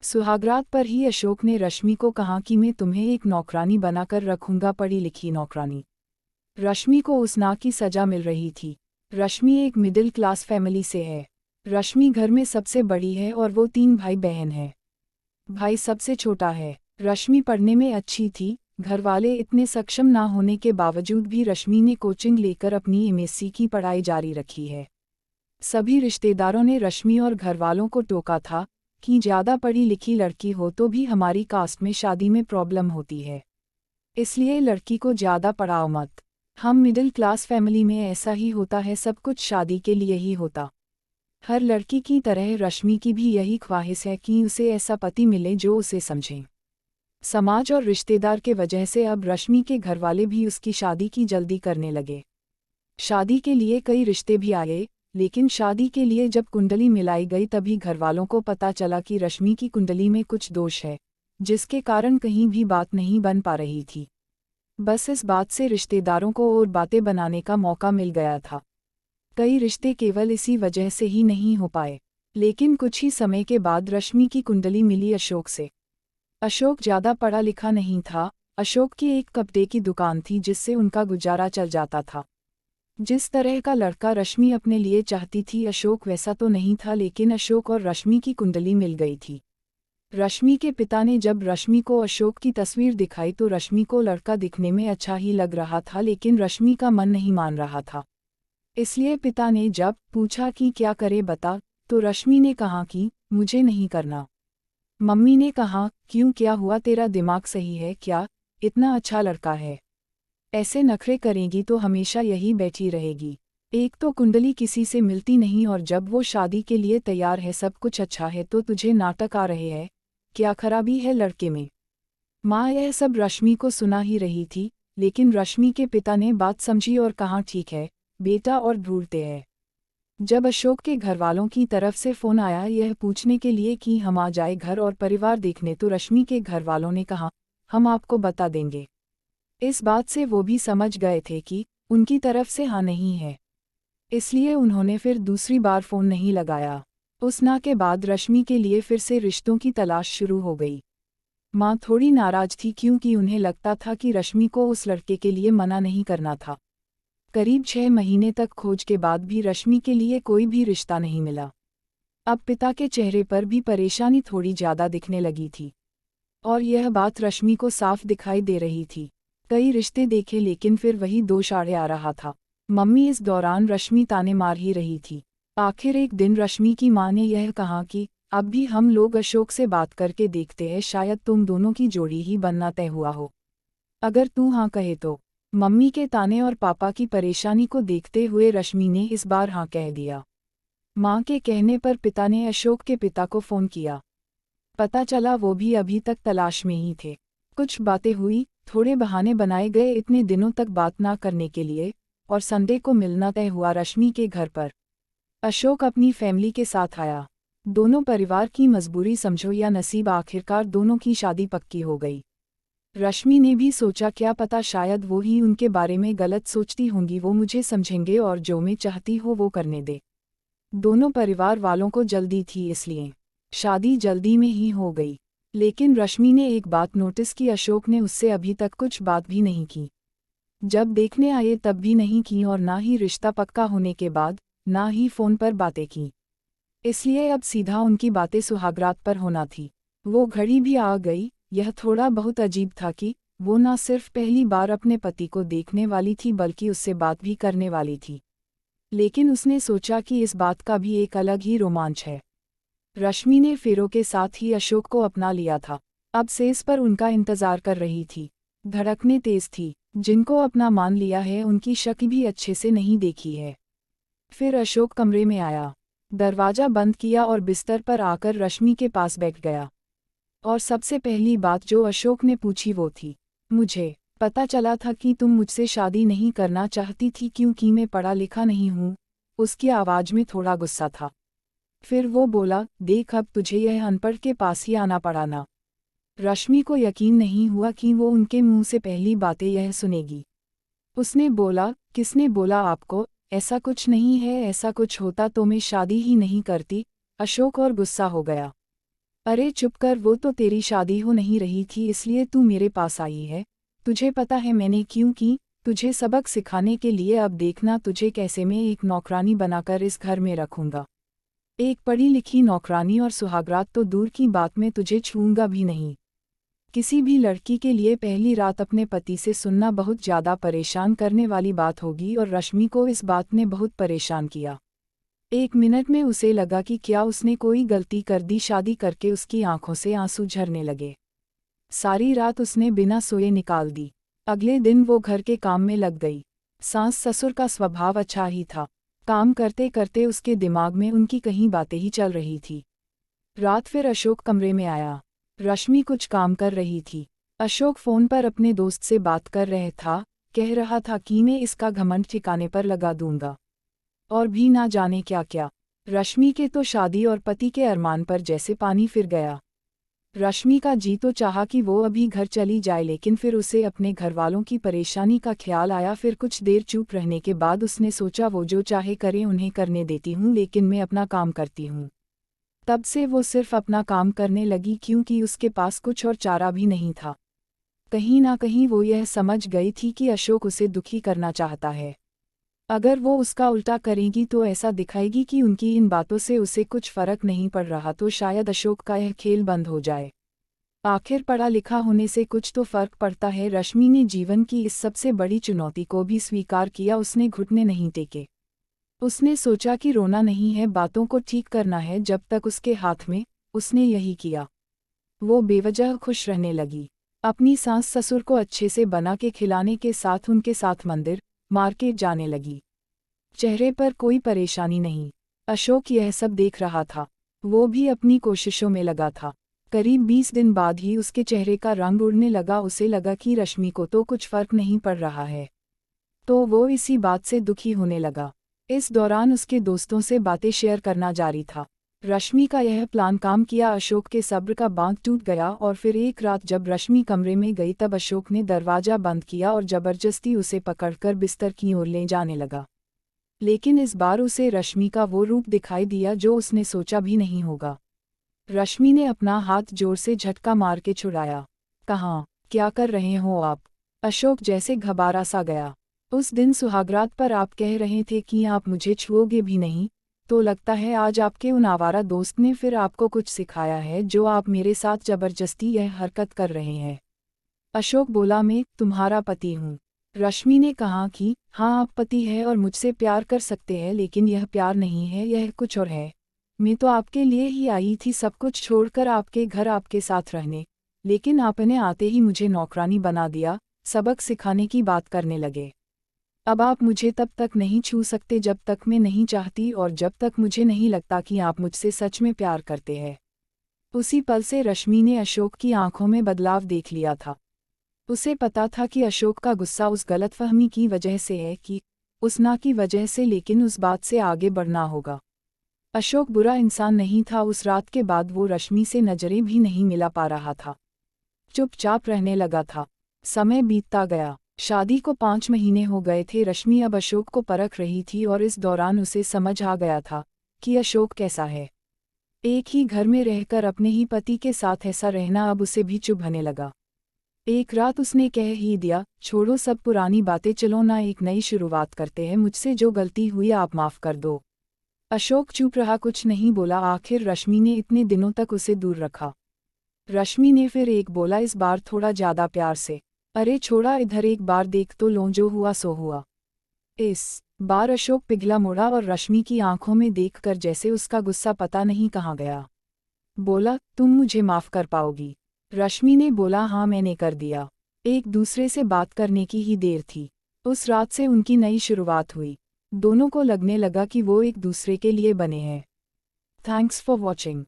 सुहागरात पर ही अशोक ने रश्मि को कहा कि मैं तुम्हें एक नौकरानी बनाकर रखूंगा, पढ़ी लिखी नौकरानी। रश्मि को उस ना की सजा मिल रही थी। रश्मि एक मिडिल क्लास फैमिली से है। रश्मि घर में सबसे बड़ी है और वो 3 भाई बहन है। भाई सबसे छोटा है। रश्मि पढ़ने में अच्छी थी। घरवाले इतने सक्षम ना होने के बावजूद भी रश्मि ने कोचिंग लेकर अपनी एमएससी की पढ़ाई जारी रखी है। सभी रिश्तेदारों ने रश्मि और घरवालों को टोका था कि ज़्यादा पढ़ी लिखी लड़की हो तो भी हमारी कास्ट में शादी में प्रॉब्लम होती है, इसलिए लड़की को ज़्यादा पढ़ाओ मत। हम मिडिल क्लास फैमिली में ऐसा ही होता है, सब कुछ शादी के लिए ही होता। हर लड़की की तरह रश्मि की भी यही ख्वाहिश है कि उसे ऐसा पति मिले जो उसे समझे। समाज और रिश्तेदार के वजह से अब रश्मि के घरवाले भी उसकी शादी की जल्दी करने लगे। शादी के लिए कई रिश्ते भी आए, लेकिन शादी के लिए जब कुंडली मिलाई गई तभी घरवालों को पता चला कि रश्मि की कुंडली में कुछ दोष है, जिसके कारण कहीं भी बात नहीं बन पा रही थी। बस इस बात से रिश्तेदारों को और बातें बनाने का मौका मिल गया था। कई रिश्ते केवल इसी वजह से ही नहीं हो पाए। लेकिन कुछ ही समय के बाद रश्मि की कुंडली मिली अशोक से। अशोक ज़्यादा पढ़ा लिखा नहीं था। अशोक की एक कपड़े की दुकान थी जिससे उनका गुजारा चल जाता था। जिस तरह का लड़का रश्मि अपने लिए चाहती थी अशोक वैसा तो नहीं था, लेकिन अशोक और रश्मि की कुंडली मिल गई थी। रश्मि के पिता ने जब रश्मि को अशोक की तस्वीर दिखाई तो रश्मि को लड़का दिखने में अच्छा ही लग रहा था, लेकिन रश्मि का मन नहीं मान रहा था। इसलिए पिता ने जब पूछा कि क्या करे बता, तो रश्मि ने कहा कि मुझे नहीं करना। मम्मी ने कहा क्यों, क्या हुआ, तेरा दिमाग सही है क्या, इतना अच्छा लड़का है, ऐसे नखरे करेगी तो हमेशा यही बैठी रहेगी। एक तो कुंडली किसी से मिलती नहीं और जब वो शादी के लिए तैयार है, सब कुछ अच्छा है, तो तुझे नाटक आ रहे हैं, क्या खराबी है लड़के में। माँ यह सब रश्मि को सुना ही रही थी, लेकिन रश्मि के पिता ने बात समझी और कहा ठीक है बेटा, और ढूंढते हैं। जब अशोक के घरवालों की तरफ से फ़ोन आया यह पूछने के लिए कि हम आ जाए घर और परिवार देखने, तो रश्मि के घरवालों ने कहा हम आपको बता देंगे। इस बात से वो भी समझ गए थे कि उनकी तरफ से हाँ नहीं है, इसलिए उन्होंने फिर दूसरी बार फ़ोन नहीं लगाया। उस ना के बाद रश्मि के लिए फिर से रिश्तों की तलाश शुरू हो गई। माँ थोड़ी नाराज थी क्योंकि उन्हें लगता था कि रश्मि को उस लड़के के लिए मना नहीं करना था। करीब 6 महीने तक खोज के बाद भी रश्मि के लिए कोई भी रिश्ता नहीं मिला। अब पिता के चेहरे पर भी परेशानी थोड़ी ज़्यादा दिखने लगी थी, और यह बात रश्मि को साफ दिखाई दे रही थी। कई रिश्ते देखे लेकिन फिर वही दोष आड़े आ रहा था। मम्मी इस दौरान रश्मि ताने मार ही रही थी। आखिर एक दिन रश्मि की माँ ने यह कहा कि अब भी हम लोग अशोक से बात करके देखते हैं, शायद तुम दोनों की जोड़ी ही बनना तय हुआ हो, अगर तू हाँ कहे तो। मम्मी के ताने और पापा की परेशानी को देखते हुए रश्मि ने इस बार हाँ कह दिया। माँ के कहने पर पिता ने अशोक के पिता को फ़ोन किया। पता चला वो भी अभी तक तलाश में ही थे। कुछ बातें हुई, थोड़े बहाने बनाए गए इतने दिनों तक बात ना करने के लिए, और संडे को मिलना तय हुआ रश्मि के घर पर। अशोक अपनी फैमिली के साथ आया। दोनों परिवार की मजबूरी समझो या नसीब, आखिरकार दोनों की शादी पक्की हो गई। रश्मि ने भी सोचा क्या पता शायद वो ही उनके बारे में गलत सोचती होंगी, वो मुझे समझेंगे और जो मैं चाहती हो वो करने दे। दोनों परिवार वालों को जल्दी थी, इसलिए शादी जल्दी में ही हो गई। लेकिन रश्मि ने एक बात नोटिस की, अशोक ने उससे अभी तक कुछ बात भी नहीं की। जब देखने आए तब भी नहीं की, और ना ही रिश्ता पक्का होने के बाद ना ही फ़ोन पर बातें की। इसलिए अब सीधा उनकी बातें सुहागरात पर होना थी। वो घड़ी भी आ गई। यह थोड़ा बहुत अजीब था कि वो ना सिर्फ पहली बार अपने पति को देखने वाली थी बल्कि उससे बात भी करने वाली थी। लेकिन उसने सोचा कि इस बात का भी एक अलग ही रोमांच है। रश्मि ने फेरों के साथ ही अशोक को अपना लिया था। अब सेज पर उनका इंतजार कर रही थी। धड़कने तेज थी। जिनको अपना मान लिया है उनकी शक्ल भी अच्छे से नहीं देखी है। फिर अशोक कमरे में आया, दरवाज़ा बंद किया और बिस्तर पर आकर रश्मि के पास बैठ गया। और सबसे पहली बात जो अशोक ने पूछी वो थी, मुझे पता चला था कि तुम मुझसे शादी नहीं करना चाहती थी क्योंकि मैं पढ़ा लिखा नहीं हूँ। उसकी आवाज़ में थोड़ा गुस्सा था। फिर वो बोला, देख अब तुझे यह अनपढ़ के पास ही आना पड़ा ना। रश्मि को यकीन नहीं हुआ कि वो उनके मुंह से पहली बातें यह सुनेगी। उसने बोला, किसने बोला आपको, ऐसा कुछ नहीं है, ऐसा कुछ होता तो मैं शादी ही नहीं करती। अशोक और गुस्सा हो गया। अरे चुप कर, वो तो तेरी शादी हो नहीं रही थी इसलिए तू मेरे पास आई है। तुझे पता है मैंने क्यों की? तुझे सबक सिखाने के लिए। अब देखना तुझे कैसे मैं एक नौकरानी बनाकर इस घर में रखूंगा। एक पढ़ी लिखी नौकरानी और सुहागरात तो दूर की बात, में तुझे छूऊंगा भी नहीं। किसी भी लड़की के लिए पहली रात अपने पति से सुनना बहुत ज़्यादा परेशान करने वाली बात होगी, और रश्मि को इस बात ने बहुत परेशान किया। एक मिनट में उसे लगा कि क्या उसने कोई गलती कर दी। शादी करके उसकी आंखों से आंसू झरने लगे। सारी रात उसने बिना सोए निकाल दी। अगले दिन वो घर के काम में लग गई। सास ससुर का स्वभाव अच्छा ही था। काम करते करते उसके दिमाग में उनकी कहीं बातें ही चल रही थी। रात फिर अशोक कमरे में आया। रश्मि कुछ काम कर रही थी। अशोक फ़ोन पर अपने दोस्त से बात कर रहा था। कह रहा था कि मैं इसका घमंड ठिकाने पर लगा दूंगा, और भी ना जाने क्या क्या। रश्मि के तो शादी और पति के अरमान पर जैसे पानी फिर गया। रश्मि का जी तो चाहा कि वो अभी घर चली जाए, लेकिन फिर उसे अपने घरवालों की परेशानी का ख्याल आया। फिर कुछ देर चुप रहने के बाद उसने सोचा वो जो चाहे करें, उन्हें करने देती हूँ, लेकिन मैं अपना काम करती हूँ। तब से वो सिर्फ अपना काम करने लगी, क्योंकि उसके पास कुछ और चारा भी नहीं था। कहीं ना कहीं वो यह समझ गई थी कि अशोक उसे दुखी करना चाहता है। अगर वो उसका उल्टा करेगी तो ऐसा दिखाएगी कि उनकी इन बातों से उसे कुछ फर्क नहीं पड़ रहा, तो शायद अशोक का यह खेल बंद हो जाए। आखिर पढ़ा लिखा होने से कुछ तो फर्क पड़ता है। रश्मि ने जीवन की इस सबसे बड़ी चुनौती को भी स्वीकार किया। उसने घुटने नहीं टेके। उसने सोचा कि रोना नहीं है, बातों को ठीक करना है जब तक उसके हाथ में। उसने यही किया। वो बेवजह खुश रहने लगी। अपनी सास ससुर को अच्छे से बना के खिलाने के साथ उनके साथ मंदिर मार्केट जाने लगी। चेहरे पर कोई परेशानी नहीं। अशोक यह सब देख रहा था। वो भी अपनी कोशिशों में लगा था। करीब 20 दिन बाद ही उसके चेहरे का रंग उड़ने लगा। उसे लगा कि रश्मि को तो कुछ फर्क नहीं पड़ रहा है, तो वो इसी बात से दुखी होने लगा। इस दौरान उसके दोस्तों से बातें शेयर करना जारी था। रश्मि का यह प्लान काम किया। अशोक के सब्र का बांध टूट गया, और फिर एक रात जब रश्मि कमरे में गई तब अशोक ने दरवाज़ा बंद किया और जबरदस्ती उसे पकड़कर बिस्तर की ओर ले जाने लगा। लेकिन इस बार उसे रश्मि का वो रूप दिखाई दिया जो उसने सोचा भी नहीं होगा। रश्मि ने अपना हाथ जोर से झटका मार के छुड़ाया। कहाँ, क्या कर रहे हो आप? अशोक जैसे घबरा सा गया। उस दिन सुहागरात पर आप कह रहे थे कि आप मुझे छुओगे भी नहीं, तो लगता है आज आपके उन आवारा दोस्त ने फिर आपको कुछ सिखाया है जो आप मेरे साथ जबरदस्ती यह हरकत कर रहे हैं। अशोक बोला, मैं तुम्हारा पति हूँ। रश्मि ने कहा कि हाँ, आप पति है और मुझसे प्यार कर सकते हैं, लेकिन यह प्यार नहीं है, यह कुछ और है। मैं तो आपके लिए ही आई थी, सब कुछ छोड़कर आपके घर आपके साथ रहने, लेकिन आपने आते ही मुझे नौकरानी बना दिया। सबक सिखाने की बात करने लगे। अब आप मुझे तब तक नहीं छू सकते जब तक मैं नहीं चाहती, और जब तक मुझे नहीं लगता कि आप मुझसे सच में प्यार करते हैं। उसी पल से रश्मि ने अशोक की आंखों में बदलाव देख लिया था। उसे पता था कि अशोक का गुस्सा उस गलतफहमी की वजह से है, कि उस ना की वजह से, लेकिन उस बात से आगे बढ़ना होगा। अशोक बुरा इंसान नहीं था। उस रात के बाद वो रश्मि से नजरें भी नहीं मिला पा रहा था। चुपचाप रहने लगा था। समय बीतता गया। शादी को 5 महीने हो गए थे। रश्मि अब अशोक को परख रही थी, और इस दौरान उसे समझ आ गया था कि अशोक कैसा है। एक ही घर में रहकर अपने ही पति के साथ ऐसा रहना अब उसे भी चुभने लगा। एक रात उसने कह ही दिया, छोड़ो सब पुरानी बातें, चलो ना एक नई शुरुआत करते हैं, मुझसे जो गलती हुई आप माफ़ कर दो। अशोक चुप रहा, कुछ नहीं बोला। आखिर रश्मि ने इतने दिनों तक उसे दूर रखा। रश्मि ने फिर एक बोला, इस बार थोड़ा ज़्यादा प्यार से, अरे छोड़ा, इधर एक बार देख तो लो, जो हुआ सो हुआ। इस बार अशोक पिघला मुड़ा, और रश्मि की आंखों में देखकर जैसे उसका गुस्सा पता नहीं कहाँ गया। बोला, तुम मुझे माफ़ कर पाओगी? रश्मि ने बोला, हाँ मैंने कर दिया। एक दूसरे से बात करने की ही देर थी। उस रात से उनकी नई शुरुआत हुई। दोनों को लगने लगा कि वो एक दूसरे के लिए बने हैं। Thanks for watching.